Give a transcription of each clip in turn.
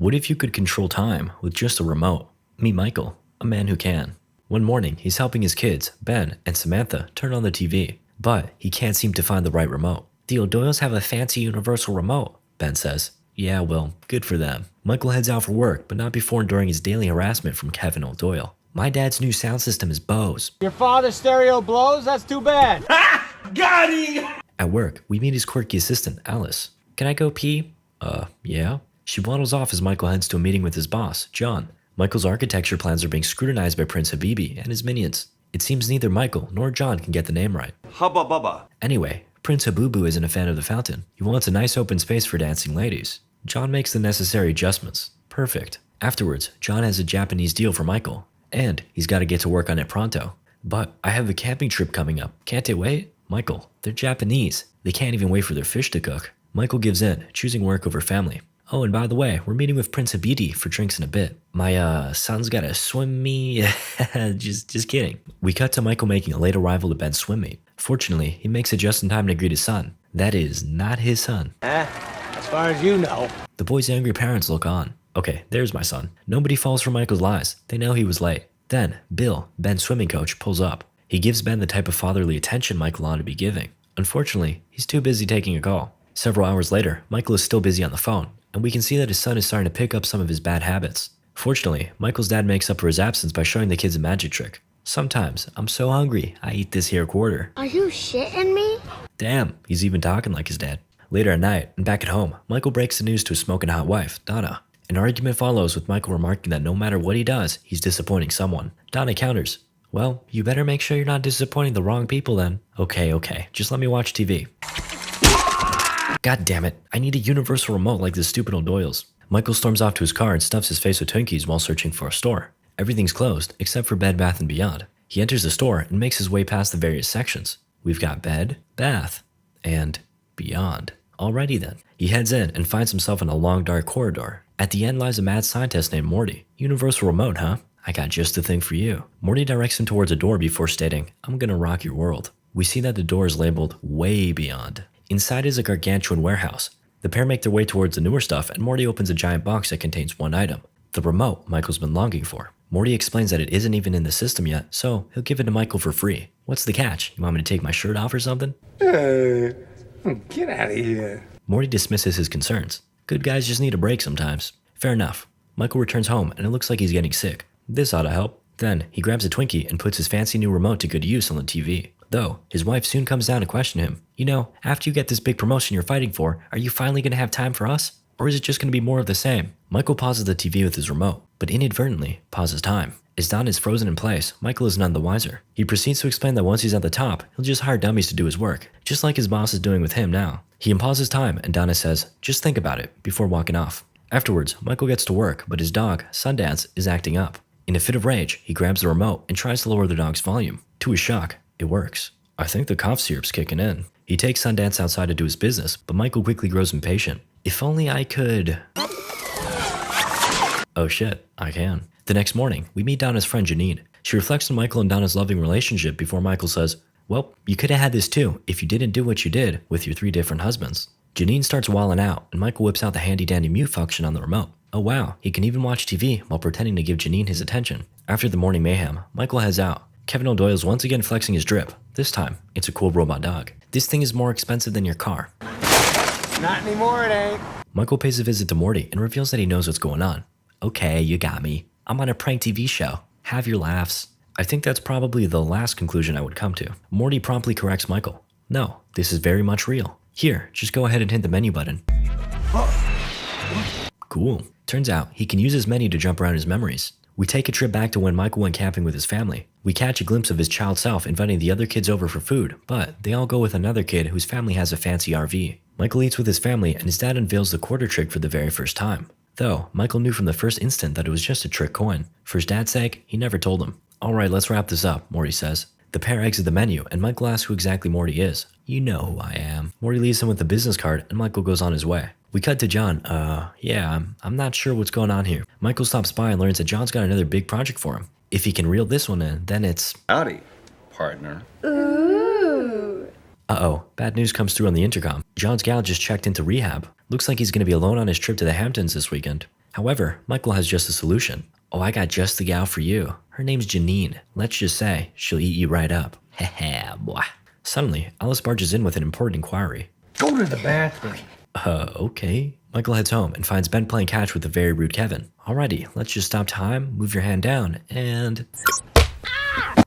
What if you could control time with just a remote? Meet Michael, a man who can. One morning, he's helping his kids, Ben and Samantha, turn on the TV, but he can't seem to find the right remote. The O'Doyles have a fancy universal remote, Ben says. Yeah, well, good for them. Michael heads out for work, but not before enduring his daily harassment from Kevin O'Doyle. My dad's new sound system is Bose. Your father's stereo blows? That's too bad. Got him! At work, we meet his quirky assistant, Alice. Can I go pee? Yeah. She waddles off as Michael heads to a meeting with his boss, John. Michael's architecture plans are being scrutinized by Prince Habibi and his minions. It seems neither Michael nor John can get the name right. Hubba bubba. Anyway, Prince Habubu isn't a fan of the fountain. He wants a nice open space for dancing ladies. John makes the necessary adjustments. Perfect. Afterwards, John has a Japanese deal for Michael, and he's got to get to work on it pronto. But I have a camping trip coming up. Can't it wait? Michael, they're Japanese. They can't even wait for their fish to cook. Michael gives in, choosing work over family. Oh, and by the way, we're meeting with Prince Habidi for drinks in a bit. My son's gotta swim me. just kidding. We cut to Michael making a late arrival to Ben's swim meet. Fortunately, he makes it just in time to greet his son. That is not his son. As far as you know. The boy's angry parents look on. Okay, there's my son. Nobody falls for Michael's lies. They know he was late. Then, Bill, Ben's swimming coach, pulls up. He gives Ben the type of fatherly attention Michael ought to be giving. Unfortunately, he's too busy taking a call. Several hours later, Michael is still busy on the phone, and we can see that his son is starting to pick up some of his bad habits. Fortunately, Michael's dad makes up for his absence by showing the kids a magic trick. Sometimes, I'm so hungry, I eat this here quarter. Are you shitting me? Damn, he's even talking like his dad. Later at night, and back at home, Michael breaks the news to his smoking hot wife, Donna. An argument follows with Michael remarking that no matter what he does, he's disappointing someone. Donna counters, well, you better make sure you're not disappointing the wrong people then. Okay, just let me watch TV. God damn it, I need a universal remote like this stupid O'Doyle's. Michael storms off to his car and stuffs his face with Twinkies while searching for a store. Everything's closed, except for Bed Bath & Beyond. He enters the store and makes his way past the various sections. We've got bed, bath, and beyond. Alrighty then. He heads in and finds himself in a long dark corridor. At the end lies a mad scientist named Morty. Universal remote, huh? I got just the thing for you. Morty directs him towards a door before stating, I'm gonna rock your world. We see that the door is labeled way beyond. Inside is a gargantuan warehouse. The pair make their way towards the newer stuff and Morty opens a giant box that contains one item. The remote Michael's been longing for. Morty explains that it isn't even in the system yet, so he'll give it to Michael for free. What's the catch? You want me to take my shirt off or something? Get out of here. Morty dismisses his concerns. Good guys just need a break sometimes. Fair enough. Michael returns home and it looks like he's getting sick. This ought to help. Then, he grabs a Twinkie and puts his fancy new remote to good use on the TV. Though, his wife soon comes down to question him. You know, after you get this big promotion you're fighting for, are you finally gonna have time for us? Or is it just gonna be more of the same? Michael pauses the TV with his remote, but inadvertently pauses time. As Don is frozen in place, Michael is none the wiser. He proceeds to explain that once he's at the top, he'll just hire dummies to do his work, just like his boss is doing with him now. He impauses time and Donna says, just think about it, before walking off. Afterwards, Michael gets to work, but his dog, Sundance, is acting up. In a fit of rage, he grabs the remote and tries to lower the dog's volume. To his shock, it works. I think the cough syrup's kicking in. He takes Sundance outside to do his business, but Michael quickly grows impatient. If only I could... Oh shit, I can. The next morning, we meet Donna's friend Janine. She reflects on Michael and Donna's loving relationship before Michael says, well, you could have had this too if you didn't do what you did with your 3 different husbands. Janine starts wilding out, and Michael whips out the handy-dandy mute function on the remote. Oh wow, he can even watch TV while pretending to give Janine his attention. After the morning mayhem, Michael heads out. Kevin O'Doyle's once again flexing his drip. This time, it's a cool robot dog. This thing is more expensive than your car. Not anymore, it ain't. Michael pays a visit to Morty and reveals that he knows what's going on. Okay, you got me. I'm on a prank TV show. Have your laughs. I think that's probably the last conclusion I would come to. Morty promptly corrects Michael. No, this is very much real. Here, just go ahead and hit the menu button. Cool. Turns out, he can use his menu to jump around his memories. We take a trip back to when Michael went camping with his family. We catch a glimpse of his child self inviting the other kids over for food, but they all go with another kid whose family has a fancy RV. Michael eats with his family and his dad unveils the quarter trick for the very first time. Though, Michael knew from the first instant that it was just a trick coin. For his dad's sake, he never told him. Alright, let's wrap this up, Morty says. The pair exit the menu and Michael asks who exactly Morty is. You know who I am. Morty leaves him with the business card and Michael goes on his way. We cut to John. I'm not sure what's going on here. Michael stops by and learns that John's got another big project for him. If he can reel this one in, then it's... Howdy, partner. Ooh. Uh-oh, bad news comes through on the intercom. John's gal just checked into rehab. Looks like he's gonna be alone on his trip to the Hamptons this weekend. However, Michael has just a solution. Oh, I got just the gal for you. Her name's Janine. Let's just say she'll eat you right up. Heh boy. Suddenly, Alice barges in with an important inquiry. Go to the bathroom. Okay. Michael heads home and finds Ben playing catch with the very rude Kevin. Alrighty, let's just stop time, move your hand down, and...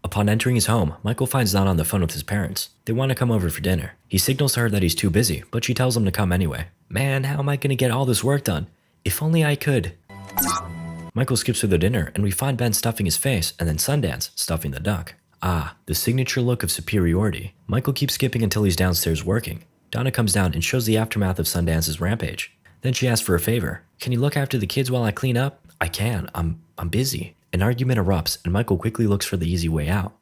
Upon entering his home, Michael finds Donna on the phone with his parents. They want to come over for dinner. He signals to her that he's too busy, but she tells him to come anyway. Man, how am I going to get all this work done? If only I could. Michael skips through the dinner, and we find Ben stuffing his face, and then Sundance stuffing the duck. Ah, the signature look of superiority. Michael keeps skipping until he's downstairs working. Donna comes down and shows the aftermath of Sundance's rampage. Then she asks for a favor. Can you look after the kids while I clean up? I can. I'm busy. An argument erupts, and Michael quickly looks for the easy way out.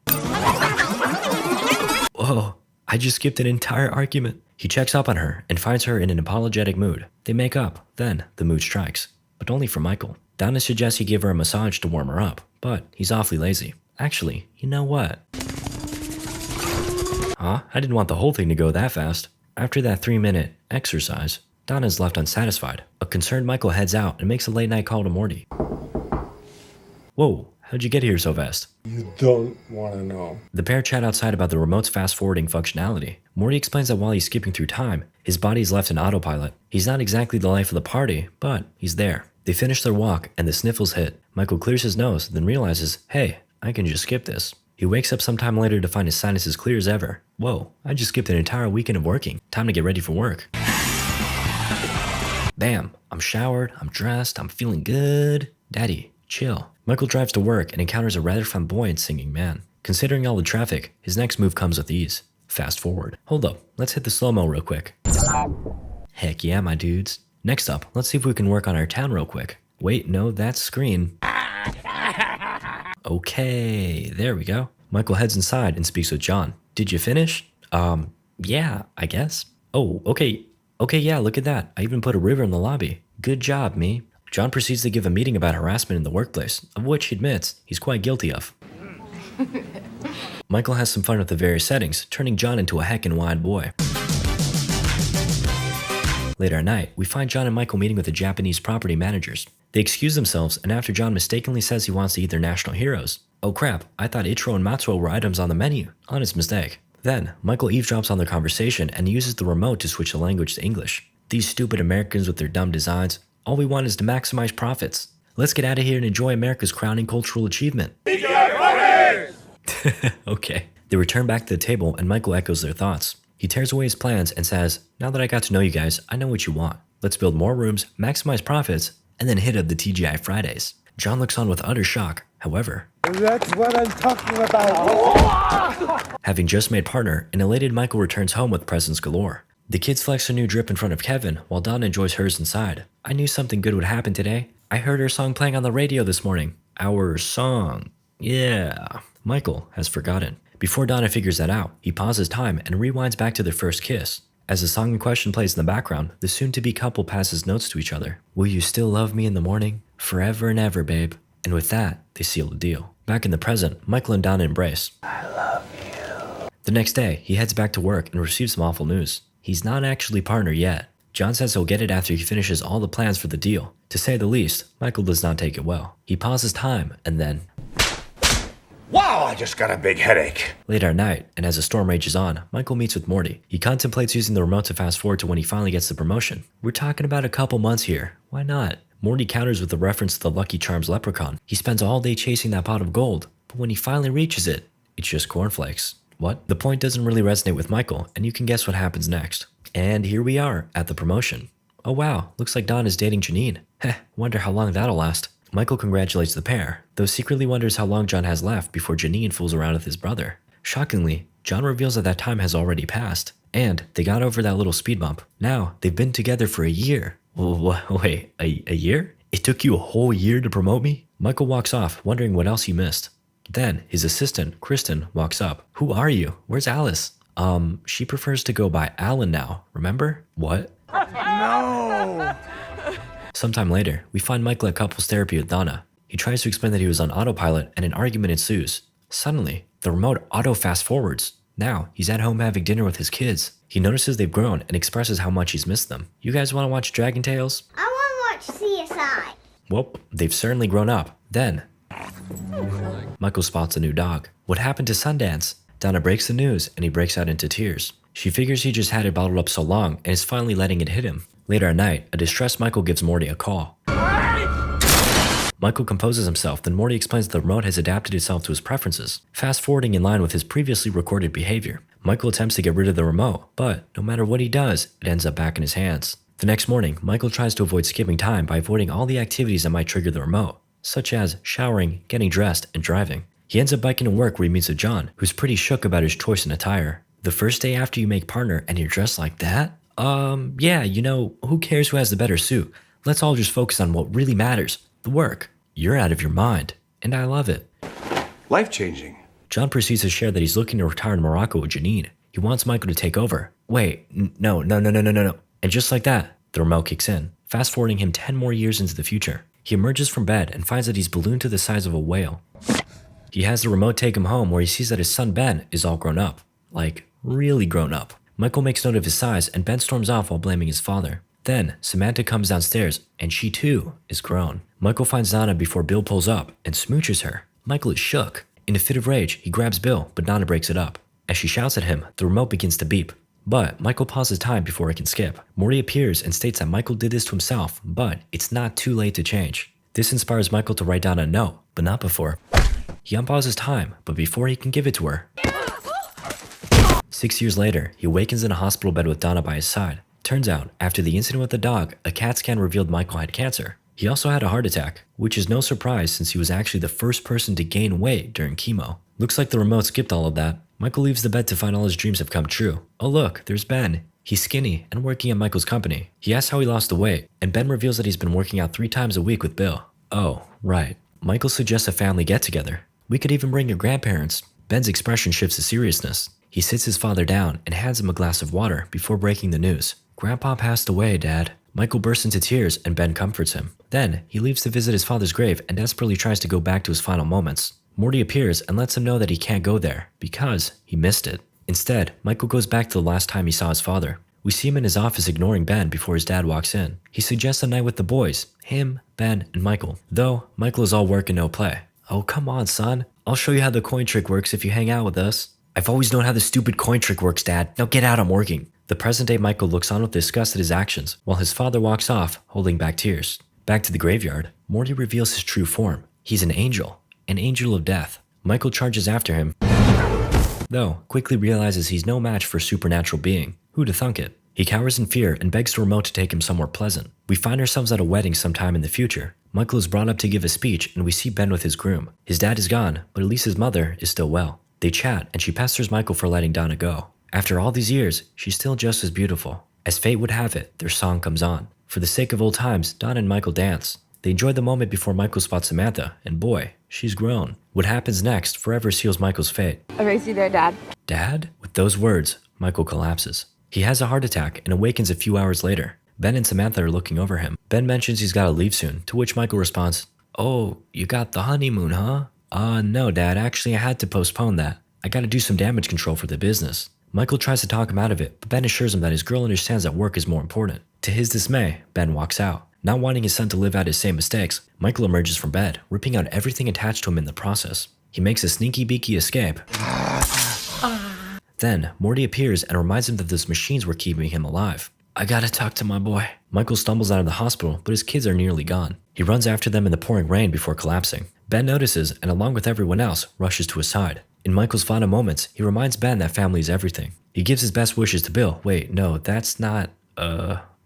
Whoa, I just skipped an entire argument. He checks up on her and finds her in an apologetic mood. They make up. Then the mood strikes. But only for Michael. Donna suggests he give her a massage to warm her up, but he's awfully lazy. Actually, you know what? Huh? I didn't want the whole thing to go that fast. After that 3-minute exercise, Donna's left unsatisfied. A concerned Michael heads out and makes a late-night call to Morty. Whoa, how'd you get here so fast? You don't want to know. The pair chat outside about the remote's fast-forwarding functionality. Morty explains that while he's skipping through time, his body's left in autopilot. He's not exactly the life of the party, but he's there. They finish their walk, and the sniffles hit. Michael clears his nose, then realizes, hey, I can just skip this. He wakes up sometime later to find his sinuses clear as ever. Whoa, I just skipped an entire weekend of working. Time to get ready for work. Bam, I'm showered, I'm dressed, I'm feeling good. Daddy, chill. Michael drives to work and encounters a rather flamboyant singing man. Considering all the traffic, his next move comes with ease. Fast forward. Hold up, let's hit the slow-mo real quick. Heck yeah, my dudes. Next up, let's see if we can work on our town real quick. Wait, no, that's screen. Okay, there we go. Michael heads inside and speaks with John. Did you finish? Yeah, I guess. Oh, okay. Okay, yeah, look at that. I even put a river in the lobby. Good job, me. John proceeds to give a meeting about harassment in the workplace, of which he admits he's quite guilty of. Michael has some fun with the various settings, turning John into a heckin' wide boy. Later at night, we find John and Michael meeting with the Japanese property managers. They excuse themselves, and after John mistakenly says he wants to eat their national heroes. Oh crap, I thought Ichiro and Matsuo were items on the menu. Honest mistake. Then, Michael eavesdrops on their conversation and uses the remote to switch the language to English. These stupid Americans with their dumb designs. All we want is to maximize profits. Let's get out of here and enjoy America's crowning cultural achievement. Okay. They return back to the table and Michael echoes their thoughts. He tears away his plans and says, now that I got to know you guys, I know what you want. Let's build more rooms, maximize profits, and then hit up the TGI Fridays. John looks on with utter shock. However, That's what I'm talking about. having just made partner, an elated Michael returns home with presents galore. The kids flex their new drip in front of Kevin, while Donna enjoys hers inside. I knew something good would happen today. I heard her song playing on the radio this morning. Our song. Yeah. Michael has forgotten. Before Donna figures that out, he pauses time and rewinds back to their first kiss. As the song in question plays in the background, the soon-to-be couple passes notes to each other. Will you still love me in the morning? Forever and ever, babe. And with that, they seal the deal. Back in the present, Michael and Donna embrace. I love you. The next day, he heads back to work and receives some awful news. He's not actually partner yet. John says he'll get it after he finishes all the plans for the deal. To say the least, Michael does not take it well. He pauses time and then... Wow, I just got a big headache. Later at night, and as the storm rages on, Michael meets with Morty. He contemplates using the remote to fast forward to when he finally gets the promotion. We're talking about a couple months here. Why not? Morty counters with a reference to the Lucky Charms leprechaun. He spends all day chasing that pot of gold, but when he finally reaches it, it's just cornflakes. What? The point doesn't really resonate with Michael, and you can guess what happens next. And here we are, at the promotion. Oh wow, looks like Don is dating Janine. Heh, wonder how long that'll last. Michael congratulates the pair, though secretly wonders how long John has left before Janine fools around with his brother. Shockingly, John reveals that time has already passed, and they got over that little speed bump. Now, they've been together for a year. Wait, a year? It took you a whole year to promote me? Michael walks off, wondering what else he missed. Then, his assistant, Kristen, walks up. Who are you? Where's Alice? She prefers to go by Alan now, remember? What? No. Sometime later, we find Michael at couples therapy with Donna. He tries to explain that he was on autopilot and an argument ensues. Suddenly, the remote auto fast forwards. Now, he's at home having dinner with his kids. He notices they've grown and expresses how much he's missed them. You guys want to watch Dragon Tales? I want to watch CSI. Well, they've certainly grown up. Then, Michael spots a new dog. What happened to Sundance? Donna breaks the news and he breaks out into tears. She figures he just had it bottled up so long and is finally letting it hit him. Later at night, a distressed Michael gives Morty a call. Michael composes himself, then Morty explains that the remote has adapted itself to his preferences, fast forwarding in line with his previously recorded behavior. Michael attempts to get rid of the remote, but no matter what he does, it ends up back in his hands. The next morning, Michael tries to avoid skipping time by avoiding all the activities that might trigger the remote, such as showering, getting dressed, and driving. He ends up biking to work where he meets with John, who's pretty shook about his choice in attire. The first day after you make partner and you're dressed like that? Yeah, who cares who has the better suit? Let's all just focus on what really matters, the work. You're out of your mind, and I love it. Life-changing. John proceeds to share that he's looking to retire in Morocco with Janine. He wants Michael to take over. Wait, no. And just like that, the remote kicks in, fast forwarding him 10 more years into the future. He emerges from bed and finds that he's ballooned to the size of a whale. He has the remote take him home where he sees that his son Ben is all grown up. Like, really grown up. Michael makes note of his size and Ben storms off while blaming his father. Then, Samantha comes downstairs and she too is grown. Michael finds Donna before Bill pulls up and smooches her. Michael is shook. In a fit of rage, he grabs Bill, but Donna breaks it up. As she shouts at him, the remote begins to beep. But Michael pauses time before it can skip. Morty appears and states that Michael did this to himself, but it's not too late to change. This inspires Michael to write down a note, but not before. He unpauses time, but before he can give it to her. 6 years later, he awakens in a hospital bed with Donna by his side. Turns out, after the incident with the dog, a CAT scan revealed Michael had cancer. He also had a heart attack, which is no surprise since he was actually the first person to gain weight during chemo. Looks like the remote skipped all of that. Michael leaves the bed to find all his dreams have come true. Oh look, there's Ben. He's skinny and working at Michael's company. He asks how he lost the weight, and Ben reveals that he's been working out 3 times a week with Bill. Oh, right. Michael suggests a family get-together. We could even bring your grandparents. Ben's expression shifts to seriousness. He sits his father down and hands him a glass of water before breaking the news. Grandpa passed away, Dad. Michael bursts into tears and Ben comforts him. Then, he leaves to visit his father's grave and desperately tries to go back to his final moments. Morty appears and lets him know that he can't go there because he missed it. Instead, Michael goes back to the last time he saw his father. We see him in his office ignoring Ben before his dad walks in. He suggests a night with the boys, him, Ben, and Michael. Though, Michael is all work and no play. Oh, come on, son. I'll show you how the coin trick works if you hang out with us. I've always known how the stupid coin trick works, Dad. Now get out, I'm working. The present-day Michael looks on with disgust at his actions, while his father walks off, holding back tears. Back to the graveyard, Morty reveals his true form. He's an angel of death. Michael charges after him, though quickly realizes he's no match for a supernatural being. Who'da thunk it? He cowers in fear and begs the remote to take him somewhere pleasant. We find ourselves at a wedding sometime in the future. Michael is brought up to give a speech, and we see Ben with his groom. His dad is gone, but at least his mother is still well. They chat, and she pesters Michael for letting Donna go. After all these years, she's still just as beautiful. As fate would have it, their song comes on. For the sake of old times, Donna and Michael dance. They enjoy the moment before Michael spots Samantha, and boy, she's grown. What happens next forever seals Michael's fate. I raised you there, Dad. Dad? With those words, Michael collapses. He has a heart attack and awakens a few hours later. Ben and Samantha are looking over him. Ben mentions he's gotta leave soon, to which Michael responds, "Oh, you got the honeymoon, huh?" No, Dad, actually I had to postpone that. I gotta do some damage control for the business." Michael tries to talk him out of it, but Ben assures him that his girl understands that work is more important. To his dismay, Ben walks out. Not wanting his son to live out his same mistakes, Michael emerges from bed, ripping out everything attached to him in the process. He makes a sneaky beaky escape. Then, Morty appears and reminds him that those machines were keeping him alive. "I gotta talk to my boy." Michael stumbles out of the hospital, but his kids are nearly gone. He runs after them in the pouring rain before collapsing. Ben notices and along with everyone else, rushes to his side. In Michael's final moments, he reminds Ben that family is everything. He gives his best wishes to Bill. Wait, no, that's not,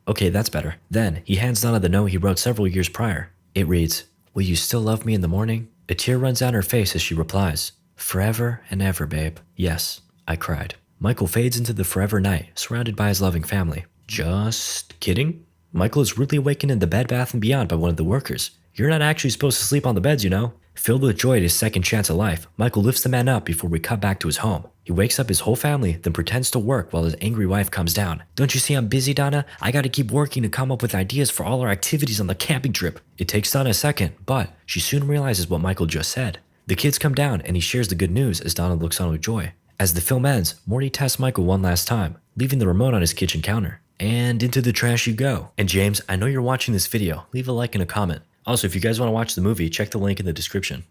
okay, that's better. Then, he hands Donna the note he wrote several years prior. It reads, "Will you still love me in the morning?" A tear runs down her face as she replies, "Forever and ever, babe." "Yes," I cried. Michael fades into the forever night, surrounded by his loving family. Just kidding? Michael is rudely awakened in the Bed Bath & Beyond by one of the workers. "You're not actually supposed to sleep on the beds, you know." Filled with joy at his second chance at life, Michael lifts the man up before we cut back to his home. He wakes up his whole family, then pretends to work while his angry wife comes down. "Don't you see I'm busy, Donna? I gotta keep working to come up with ideas for all our activities on the camping trip." It takes Donna a second, but she soon realizes what Michael just said. The kids come down and he shares the good news as Donna looks on with joy. As the film ends, Morty tests Michael one last time, leaving the remote on his kitchen counter. And into the trash you go. And James, I know you're watching this video. Leave a like and a comment. Also, if you guys want to watch the movie, check the link in the description.